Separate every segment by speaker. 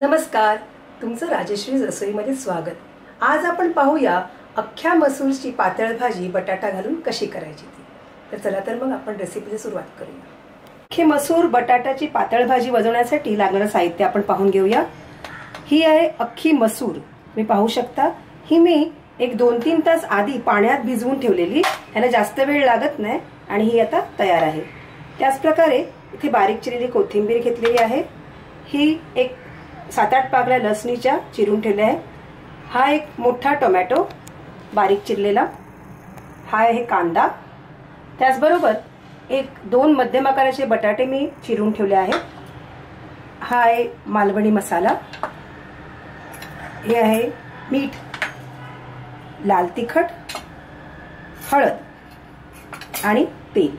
Speaker 1: नमस्कार, तुमचं राजश्री रसोईमध्ये स्वागत। आज आपण पाहूया अख्ख्या मसूरची पातळ भाजी बटाटा घालून कशी करायची ती। तर चला तर मग आपण रेसिपीला सुरुवात करूया। अख्खे मसूर बटाटाची पातळ भाजी बनवण्यासाठी लागणारं साहित्य आपण पाहून घेऊया। ही आहे अख्खी मसूर, तुम्ही पाहू शकता। ही मी एक 2-3 तास आधी पाण्यात भिजवून ठेवलेली, याला जास्त वेळ लागत नाही आणि ही आता तयार आहे। त्याच प्रकारे इथे बारीक चिरलेली कोथिंबीर घेतलेली आहे। ही एक 7-8 पाकळ्या लसणीच्या चिरून ठेवल्या आहे। हा एक मोठा टोमॅटो बारीक चिरलेला, हा आहे कांदा, त्याचबरोबर एक 2 मध्यम आकाराचे बटाटे मी चिरून ठेवले आहेत। हा आहे मालवणी मसाला, हे आहे मीठ, लाल तिखट, हळद आणि तेल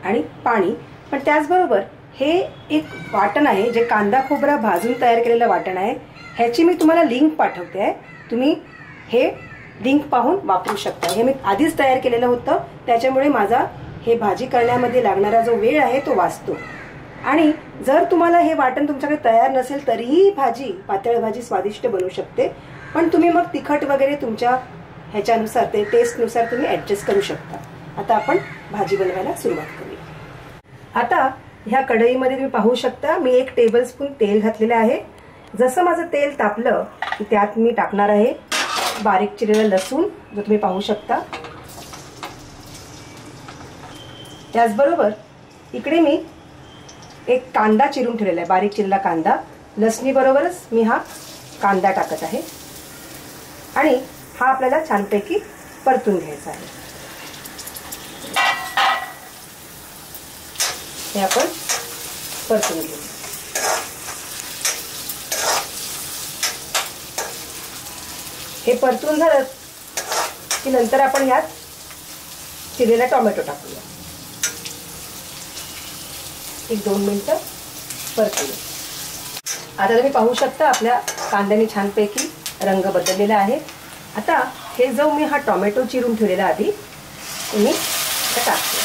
Speaker 1: आणि पाणी। पण त्याचबरोबर हे एक वाटण आहे जे कांदा खोबरा भाजून तयार केलेलं वाटण आहे। ह्याची मी तुम्हाला लिंक पाठवते आहे, तुम्ही हे लिंक पाहून वापरू शकता। हे मी आधीच तयार केलेलं होतं, त्याच्यामुळे माझा हे भाजी करण्यामध्ये लागणारा जो वेळ आहे तो वाचतो। आणि जर तुम्हाला हे वाटण तुमच्याकडे तयार नसेल तरीही भाजी पातळ भाजी स्वादिष्ट बनू शकते। पण तुम्ही मग तिखट वगैरे तुमच्या ह्याच्यानुसार ते टेस्टनुसार तुम्ही ऍडजस्ट करू शकता। आता आपण भाजी बनवायला सुरुवात करूया। आता ह्या कढईमध्ये तुम्ही पाहू शकता मी 1 टेबलस्पून तेल घातलेलं आहे। जसं माझं तेल तापलं की त्यात मी टाकणार आहे बारीक चिरलेलं लसूण, जो तुम्ही पाहू शकता। त्याचबरोबर इकडे मी एक कांदा चिरून ठेवलेला आहे, बारीक चिरलेला कांदा। लसणी बरोबरच मी हा कांदा टाकत आहे आणि हा आपल्याला छानपैकी परतून घ्यायचा आहे। हे आपण परतून घेऊ। हे परतून झालं की नंतर आपण यात चिरलेला टोमॅटो टाकूया। 1-2 मिनिटं परतूया। आता तुम्ही पाहू शकता आपल्या कांद्याने छानपैकी रंग बदललेला आहे। आता हे जो मी हा टोमॅटो चिरून ठेवलेला आधी मी टाकते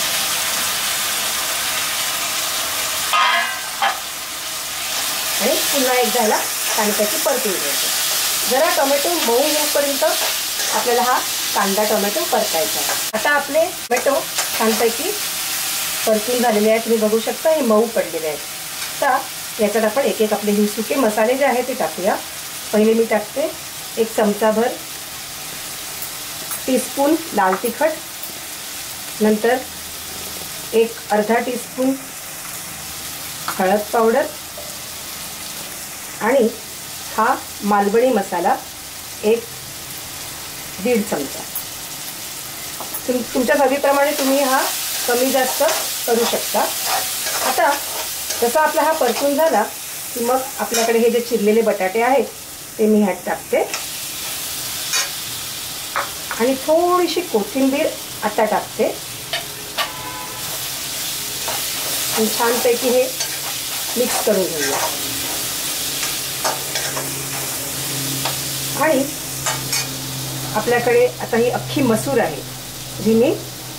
Speaker 1: आणि पुन्हा एकदा ह्याला छानपैकी परतून घ्यायचं। जरा टोमॅटो मऊ होईपर्यंत आपल्याला हा कांदा टोमॅटो परतायचा आहे। आता आपले टोमॅटो छानपैकी परतून झालेले आहेत, तुम्ही बघू शकता हे मऊ पडलेले आहेत। आता याच्यात आपण एक आपले हे सुके मसाले जे आहेत ते टाकूया। पहिले मी टाकते 1 चमचाभर टीस्पून लाल तिखट, नंतर एक अर्धा टीस्पून हळद पावडर आणि हा मालवणी मसाला 1-1.5 चमचा। तुमच्या चवीप्रमाणे तुम्ही हा कमी जास्त करू शकता। आता जसा आपला हा परतून झाला की मग आपल्याकडे हे जे चिरलेले बटाटे आहेत ते मी ह्यात टाकते आणि थोडीशी कोथिंबीर आता टाकते आणि छानपैकी हे मिक्स करून घेऊया। आणि आपल्याकडे आता ही अख्खी मसूर आहे जी मी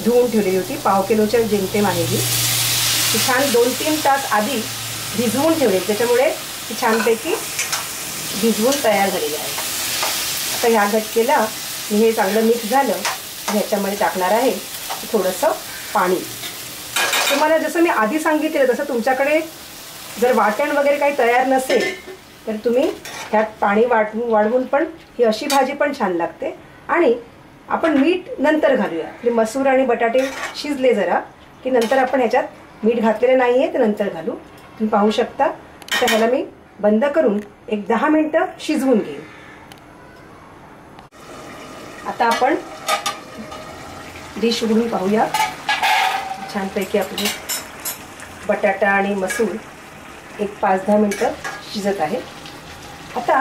Speaker 1: धुवून ठेवलेली होती, 1/2 किलोच्या जेमतेम आहे ही छान 2-3 तास आधी भिजवून ठेवली, त्याच्यामुळे ती छानपैकी भिजवून तयार झालेली आहे। आता ह्या घटकेला मी हे चांगलं मिक्स झालं, ह्याच्यामध्ये टाकणार आहे थोडंसं पाणी। तुम्हाला जसं मी आधी सांगितलं तसं तुमच्याकडे जर वाटण वगैरे काही तयार नसेल तर तुम्ही ह्यात पाणी वाढवून पण ही अशी भाजी पण छान लागते। आणि आपण मीठ नंतर घालूया, म्हणजे मसूर आणि बटाटे शिजले जरा की नंतर आपण ह्याच्यात मीठ घातलेलं नाही आहे, ते नंतर घालू। तुम्ही पाहू शकता। आता ह्याला मी बंद करून एक 10 मिनिटं शिजवून घेईन। आता आपण डिश उघडून पाहूया। छानपैकी आपली बटाटा आणि मसूर एक 5-10 मिनिटं शिजत आहे। आता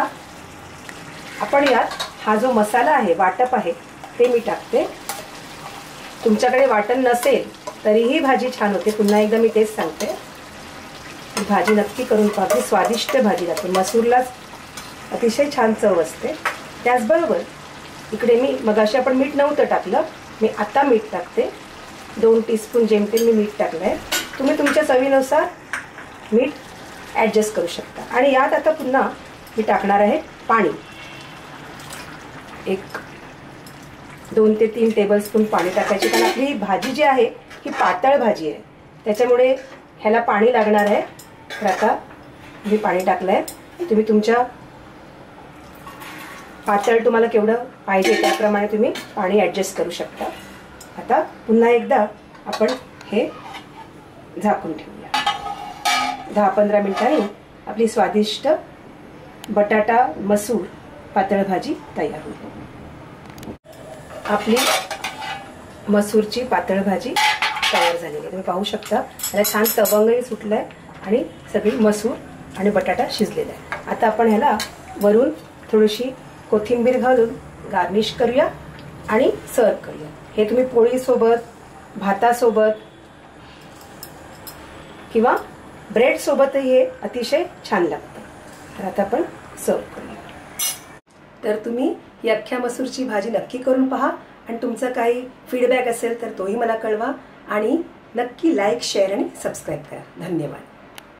Speaker 1: आपण यात हा जो मसाला आहे, वाटप आहे, ते मी टाकते। तुमच्याकडे वाटण नसेल तरीही भाजी छान होते। पुन्हा एकदा मी तेच सांगते, भाजी नक्की करून पहा, स्वादिष्ट भाजी लागते। मसूरलाच अतिशय छान चव असते। त्याचबरोबर इकडे मी मगाशी आपण मीठ नव्हतं टाकलं, मी आता मीठ टाकते। 2 टीस्पून जेमतेम मी मीठ टाकलं आहे। तुम्ही तुमच्या चवीनुसार मीठ ॲडजस्ट करू शकता। आणि यात आता पुन्हा मी टाकणार आहे पाणी. 2 ते 3 टेबलस्पून पाणी टाकायचे, कारण आपली भाजी जी आहे ही पातळ भाजी आहे, त्याच्यामुळे ह्याला पाणी लागणार आहे. तर आता मी पाणी टाकलं आहे. तुम्ही तुमच्या पातळ तुम्हाला केवढं पाहिजे त्याप्रमाणे तुम्ही पाणी ॲडजस्ट करू शकता. आता पुन्हा एकदा आपण हे झाकून ठेवूया. 10-15 मिनिटांनी आपली स्वादिष्ट बटाटा मसूर पातळ भाजी तयार होईल. आपली मसूरची पातळ भाजी तयार झालेली आहे. तुम्ही पाहू शकता त्याला छान तवंगही सुटलाय आणि सगळी मसूर आणि बटाटा शिजलेला आहे. आता आपण ह्याला वरून थोडीशी कोथिंबीर घालून गार्निश करूया आणि सर्व करूया. हे तुम्ही पोळीसोबत, भातासोबत किंवा ब्रेडसोबतही हे अतिशय छान लागतं. तर आता आपण सर्व करूया. तर तुम्ही ही अख्ख्या मसूरची भाजी नक्की करून पहा आणि तुमचा काही फीडबॅक असेल तर तोही मला कळवा आणि नक्की लाईक, शेअर आणि सबस्क्राईब करा. धन्यवाद.